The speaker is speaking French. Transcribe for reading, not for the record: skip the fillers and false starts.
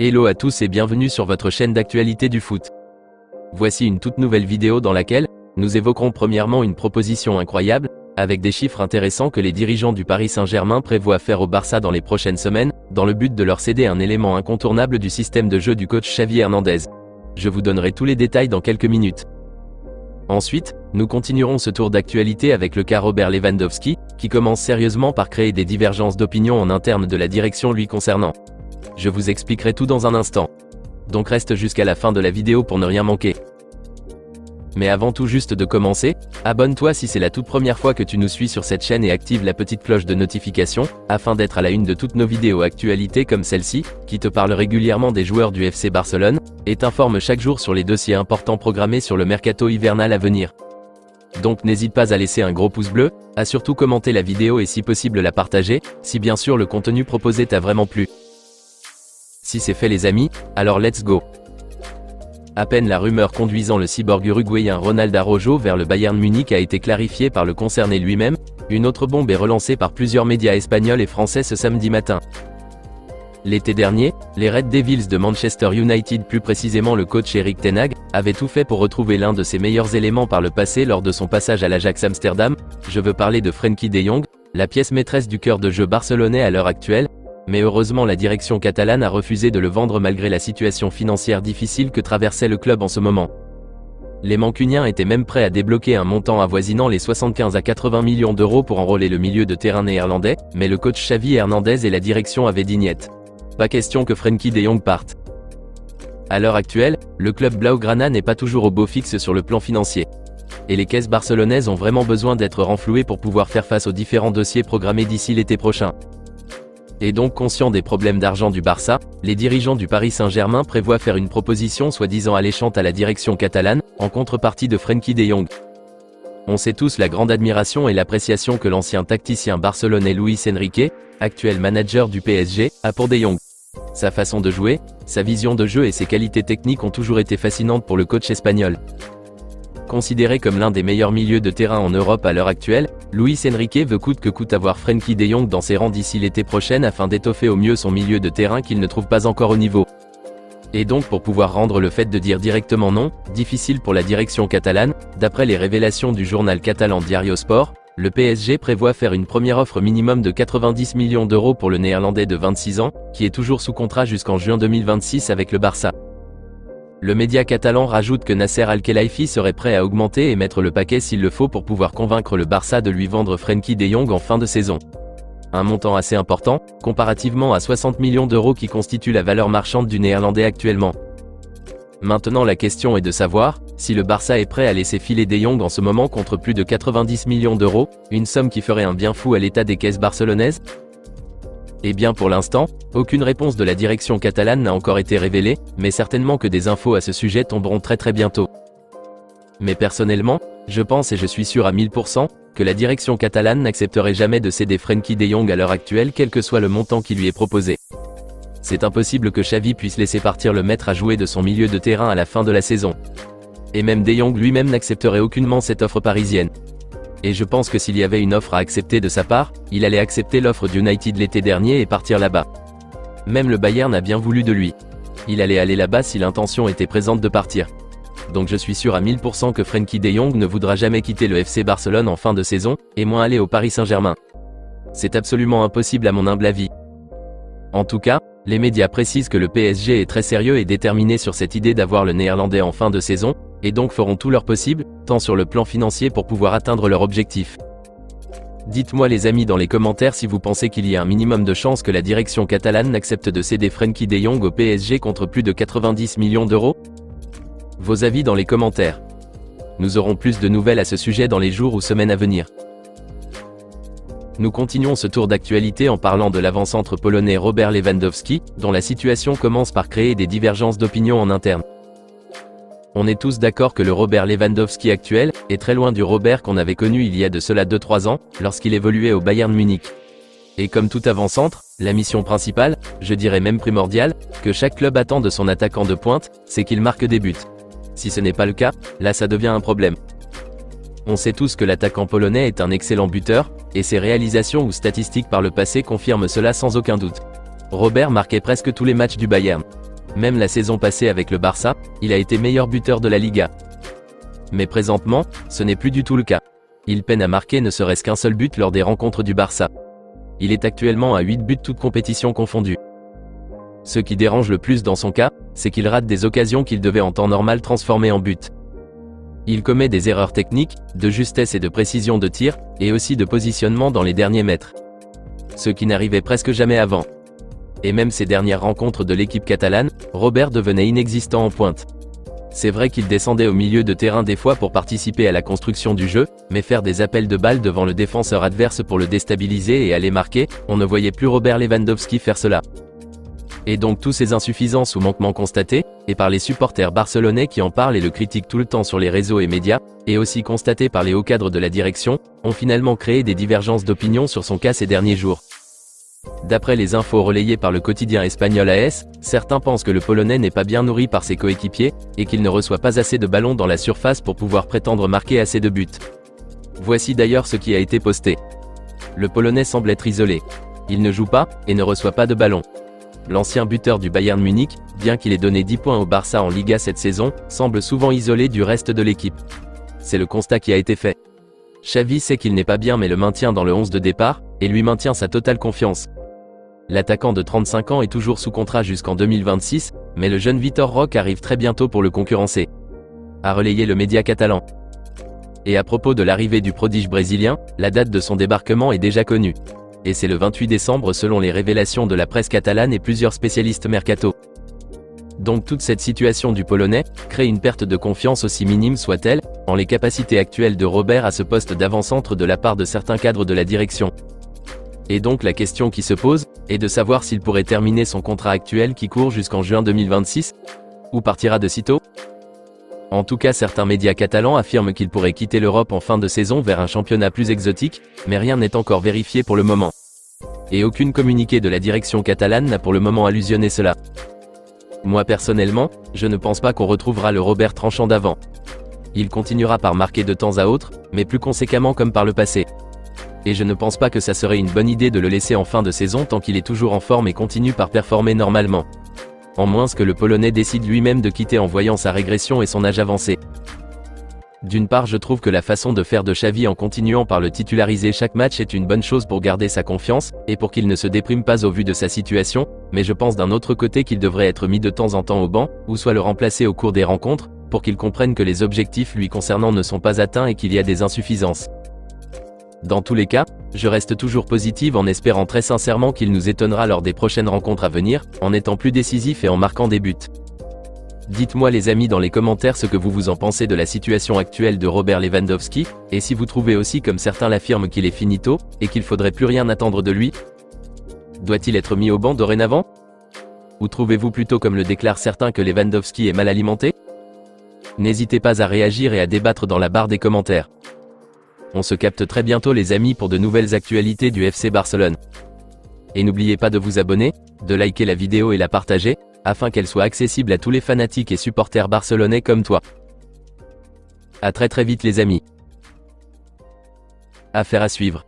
Hello à tous et bienvenue sur votre chaîne d'actualité du foot. Voici une toute nouvelle vidéo dans laquelle nous évoquerons premièrement une proposition incroyable, avec des chiffres intéressants que les dirigeants du Paris Saint-Germain prévoient faire au Barça dans les prochaines semaines, dans le but de leur céder un élément incontournable du système de jeu du coach Xavi Hernandez. Je vous donnerai tous les détails dans quelques minutes. Ensuite, nous continuerons ce tour d'actualité avec le cas Robert Lewandowski, qui commence sérieusement par créer des divergences d'opinion en interne de la direction lui concernant. Je vous expliquerai tout dans un instant. Donc reste jusqu'à la fin de la vidéo pour ne rien manquer. Mais avant tout juste de commencer, abonne-toi si c'est la toute première fois que tu nous suis sur cette chaîne et active la petite cloche de notification, afin d'être à la une de toutes nos vidéos actualités comme celle-ci, qui te parle régulièrement des joueurs du FC Barcelone, et t'informe chaque jour sur les dossiers importants programmés sur le mercato hivernal à venir. Donc n'hésite pas à laisser un gros pouce bleu, à surtout commenter la vidéo et si possible la partager, si bien sûr le contenu proposé t'a vraiment plu. Si c'est fait les amis, alors let's go. À peine la rumeur conduisant le cyborg uruguayen Ronald Araujo vers le Bayern Munich a été clarifiée par le concerné lui-même, une autre bombe est relancée par plusieurs médias espagnols et français ce samedi matin. L'été dernier, les Red Devils de Manchester United, plus précisément le coach Erik ten Hag, avaient tout fait pour retrouver l'un de ses meilleurs éléments par le passé lors de son passage à l'Ajax Amsterdam, je veux parler de Frenkie de Jong, la pièce maîtresse du cœur de jeu barcelonais à l'heure actuelle, mais heureusement la direction catalane a refusé de le vendre malgré la situation financière difficile que traversait le club en ce moment. Les Mancuniens étaient même prêts à débloquer un montant avoisinant les 75 à 80 millions d'euros pour enrôler le milieu de terrain néerlandais, mais le coach Xavi Hernandez et la direction avaient dit niet. Pas question que Frenkie de Jong parte. À l'heure actuelle, le club Blaugrana n'est pas toujours au beau fixe sur le plan financier. Et les caisses barcelonaises ont vraiment besoin d'être renflouées pour pouvoir faire face aux différents dossiers programmés d'ici l'été prochain. Et donc conscient des problèmes d'argent du Barça, les dirigeants du Paris Saint-Germain prévoient faire une proposition soi-disant alléchante à la direction catalane, en contrepartie de Frenkie de Jong. On sait tous la grande admiration et l'appréciation que l'ancien tacticien barcelonais Luis Enrique, actuel manager du PSG, a pour de Jong. Sa façon de jouer, sa vision de jeu et ses qualités techniques ont toujours été fascinantes pour le coach espagnol. Considéré comme l'un des meilleurs milieux de terrain en Europe à l'heure actuelle, Luis Enrique veut coûte que coûte avoir Frenkie de Jong dans ses rangs d'ici l'été prochain afin d'étoffer au mieux son milieu de terrain qu'il ne trouve pas encore au niveau. Et donc pour pouvoir rendre le fait de dire directement non, difficile pour la direction catalane, d'après les révélations du journal catalan Diario Sport, le PSG prévoit faire une première offre minimum de 90 millions d'euros pour le néerlandais de 26 ans, qui est toujours sous contrat jusqu'en juin 2026 avec le Barça. Le média catalan rajoute que Nasser Al-Khelaifi serait prêt à augmenter et mettre le paquet s'il le faut pour pouvoir convaincre le Barça de lui vendre Frenkie de Jong en fin de saison. Un montant assez important, comparativement à 60 millions d'euros qui constitue la valeur marchande du néerlandais actuellement. Maintenant la question est de savoir si le Barça est prêt à laisser filer de Jong en ce moment contre plus de 90 millions d'euros, une somme qui ferait un bien fou à l'état des caisses barcelonaises. Eh bien pour l'instant, aucune réponse de la direction catalane n'a encore été révélée, mais certainement que des infos à ce sujet tomberont très bientôt. Mais personnellement, je pense et je suis sûr à 1000% que la direction catalane n'accepterait jamais de céder Frenkie de Jong à l'heure actuelle quel que soit le montant qui lui est proposé. C'est impossible que Xavi puisse laisser partir le maître à jouer de son milieu de terrain à la fin de la saison. Et même de Jong lui-même n'accepterait aucunement cette offre parisienne. Et je pense que s'il y avait une offre à accepter de sa part, il allait accepter l'offre d'United l'été dernier et partir là-bas. Même le Bayern a bien voulu de lui. Il allait aller là-bas si l'intention était présente de partir. Donc je suis sûr à 1000% que Frenkie de Jong ne voudra jamais quitter le FC Barcelone en fin de saison, et moins aller au Paris Saint-Germain. C'est absolument impossible à mon humble avis. En tout cas, les médias précisent que le PSG est très sérieux et déterminé sur cette idée d'avoir le néerlandais en fin de saison, et donc feront tout leur possible, tant sur le plan financier pour pouvoir atteindre leur objectif. Dites-moi les amis dans les commentaires si vous pensez qu'il y a un minimum de chances que la direction catalane n'accepte de céder Frenkie de Jong au PSG contre plus de 90 millions d'euros. Vos avis dans les commentaires. Nous aurons plus de nouvelles à ce sujet dans les jours ou semaines à venir. Nous continuons ce tour d'actualité en parlant de l'avant-centre polonais Robert Lewandowski, dont la situation commence par créer des divergences d'opinion en interne. On est tous d'accord que le Robert Lewandowski actuel est très loin du Robert qu'on avait connu il y a de cela 2-3 ans, lorsqu'il évoluait au Bayern Munich. Et comme tout avant-centre, la mission principale, je dirais même primordiale, que chaque club attend de son attaquant de pointe, c'est qu'il marque des buts. Si ce n'est pas le cas, là ça devient un problème. On sait tous que l'attaquant polonais est un excellent buteur, et ses réalisations ou statistiques par le passé confirment cela sans aucun doute. Robert marquait presque tous les matchs du Bayern. Même la saison passée avec le Barça, il a été meilleur buteur de la Liga. Mais présentement, ce n'est plus du tout le cas. Il peine à marquer ne serait-ce qu'un seul but lors des rencontres du Barça. Il est actuellement à 8 buts toutes compétitions confondues. Ce qui dérange le plus dans son cas, c'est qu'il rate des occasions qu'il devait en temps normal transformer en buts. Il commet des erreurs techniques, de justesse et de précision de tir, et aussi de positionnement dans les derniers mètres. Ce qui n'arrivait presque jamais avant. Et même ces dernières rencontres de l'équipe catalane, Robert devenait inexistant en pointe. C'est vrai qu'il descendait au milieu de terrain des fois pour participer à la construction du jeu, mais faire des appels de balles devant le défenseur adverse pour le déstabiliser et aller marquer, on ne voyait plus Robert Lewandowski faire cela. Et donc tous ces insuffisances ou manquements constatés, et par les supporters barcelonais qui en parlent et le critiquent tout le temps sur les réseaux et médias, et aussi constatés par les hauts cadres de la direction, ont finalement créé des divergences d'opinion sur son cas ces derniers jours. D'après les infos relayées par le quotidien espagnol AS, certains pensent que le Polonais n'est pas bien nourri par ses coéquipiers, et qu'il ne reçoit pas assez de ballons dans la surface pour pouvoir prétendre marquer assez de buts. Voici d'ailleurs ce qui a été posté. Le Polonais semble être isolé. Il ne joue pas, et ne reçoit pas de ballons. L'ancien buteur du Bayern Munich, bien qu'il ait donné 10 points au Barça en Liga cette saison, semble souvent isolé du reste de l'équipe. C'est le constat qui a été fait. Xavi sait qu'il n'est pas bien mais le maintient dans le 11 de départ, et lui maintient sa totale confiance. L'attaquant de 35 ans est toujours sous contrat jusqu'en 2026, mais le jeune Vitor Roque arrive très bientôt pour le concurrencer. A relayé le média catalan. Et à propos de l'arrivée du prodige brésilien, la date de son débarquement est déjà connue. Et c'est le 28 décembre selon les révélations de la presse catalane et plusieurs spécialistes mercato. Donc toute cette situation du Polonais crée une perte de confiance aussi minime soit-elle, en les capacités actuelles de Robert à ce poste d'avant-centre de la part de certains cadres de la direction. Et donc la question qui se pose, est de savoir s'il pourrait terminer son contrat actuel qui court jusqu'en juin 2026, ou partira de sitôt. En tout cas certains médias catalans affirment qu'il pourrait quitter l'Europe en fin de saison vers un championnat plus exotique, mais rien n'est encore vérifié pour le moment. Et aucune communiqué de la direction catalane n'a pour le moment allusionné cela. Moi personnellement, je ne pense pas qu'on retrouvera le Robert tranchant d'avant. Il continuera par marquer de temps à autre, mais plus conséquemment comme par le passé. Et je ne pense pas que ça serait une bonne idée de le laisser en fin de saison tant qu'il est toujours en forme et continue par performer normalement. En moins que le Polonais décide lui-même de quitter en voyant sa régression et son âge avancé. D'une part je trouve que la façon de faire de Xavi en continuant par le titulariser chaque match est une bonne chose pour garder sa confiance, et pour qu'il ne se déprime pas au vu de sa situation, mais je pense d'un autre côté qu'il devrait être mis de temps en temps au banc, ou soit le remplacer au cours des rencontres, pour qu'il comprenne que les objectifs lui concernant ne sont pas atteints et qu'il y a des insuffisances. Dans tous les cas, je reste toujours positive en espérant très sincèrement qu'il nous étonnera lors des prochaines rencontres à venir, en étant plus décisif et en marquant des buts. Dites-moi les amis dans les commentaires ce que vous en pensez de la situation actuelle de Robert Lewandowski, et si vous trouvez aussi comme certains l'affirment qu'il est finito, et qu'il faudrait plus rien attendre de lui. Doit-il être mis au banc dorénavant? Ou trouvez-vous plutôt comme le déclarent certains que Lewandowski est mal alimenté? N'hésitez pas à réagir et à débattre dans la barre des commentaires. On se capte très bientôt les amis pour de nouvelles actualités du FC Barcelone. Et n'oubliez pas de vous abonner, de liker la vidéo et la partager, afin qu'elle soit accessible à tous les fanatiques et supporters barcelonais comme toi. À très vite les amis. Affaire à suivre.